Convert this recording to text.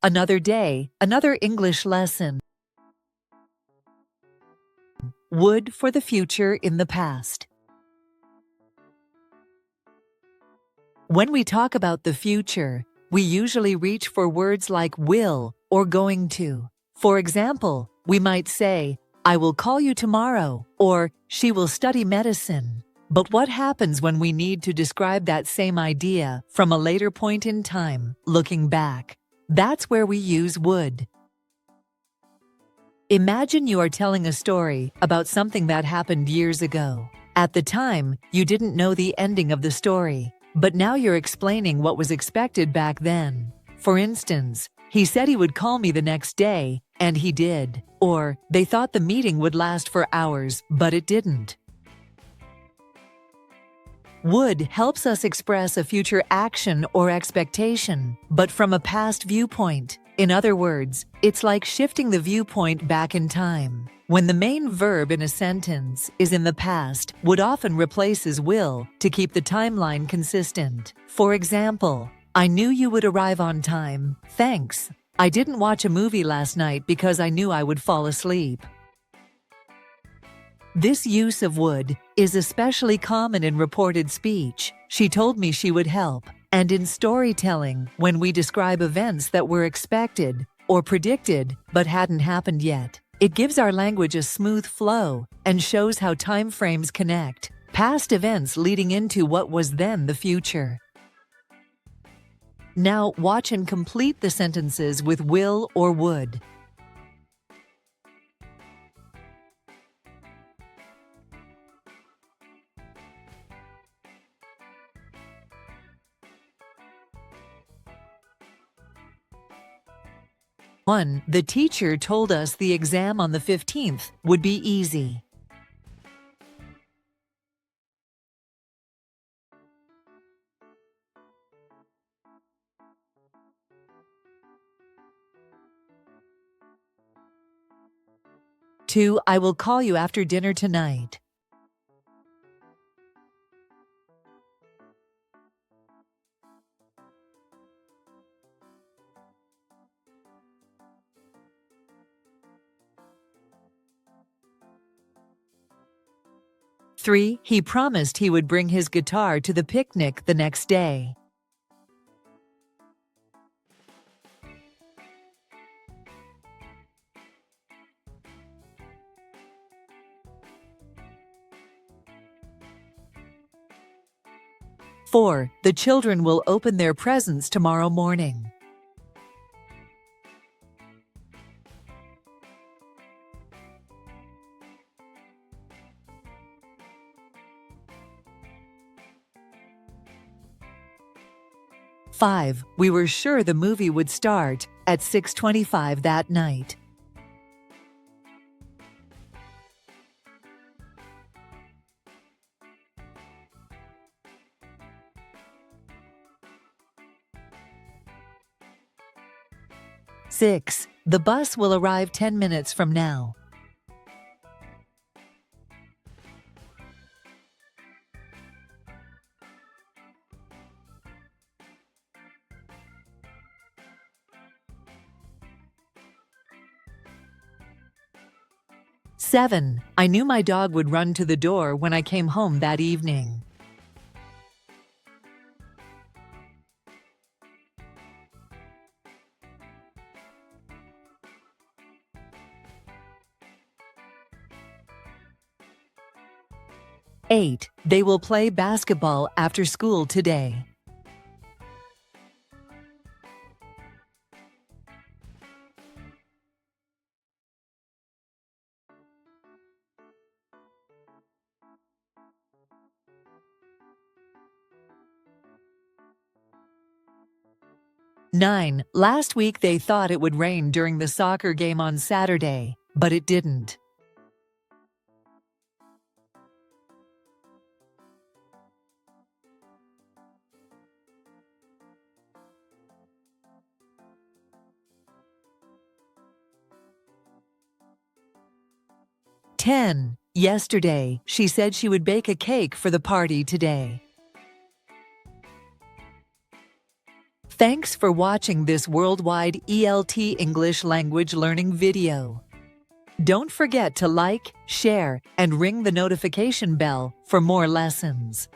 Another day, another English lesson. Would for the future in the past. When we talk about the future, we usually reach for words like will or going to. For example, we might say, I will call you tomorrow, or she will study medicine. But what happens when we need to describe that same idea from a later point in time, looking back? That's where we use would. Imagine you are telling a story about something that happened years ago. At the time, you didn't know the ending of the story, but now you're explaining what was expected back then. For instance, he said he would call me the next day, and he did. Or, they thought the meeting would last for hours, but it didn't. Would helps us express a future action or expectation, but from a past viewpoint. In other words, it's like shifting the viewpoint back in time. When the main verb in a sentence is in the past, would often replaces will to keep the timeline consistent. For example, I knew you would arrive on time. Thanks. I didn't watch a movie last night because I knew I would fall asleep. This use of would is especially common in reported speech. She told me she would help. And in storytelling, when we describe events that were expected or predicted but hadn't happened yet. It gives our language a smooth flow and shows how time frames connect, past events leading into what was then the future. Now watch and complete the sentences with will or would. One, the teacher told us the exam on the 15th would be easy. Two, I will call you after dinner tonight. Three, he promised he would bring his guitar to the picnic the next day. Four, the children will open their presents tomorrow morning. Five, we were sure the movie would start at 6:25 that night. Six, the bus will arrive 10 minutes from now. Seven, I knew my dog would run to the door when I came home that evening. Eight, they will play basketball after school today. Nine, last week they thought it would rain during the soccer game on Saturday, but it didn't. Ten, yesterday, she said she would bake a cake for the party today. Thank Thanks for watching this worldwide ELT English language learning video. Don't forget to like, share, and ring the notification bell for more lessons.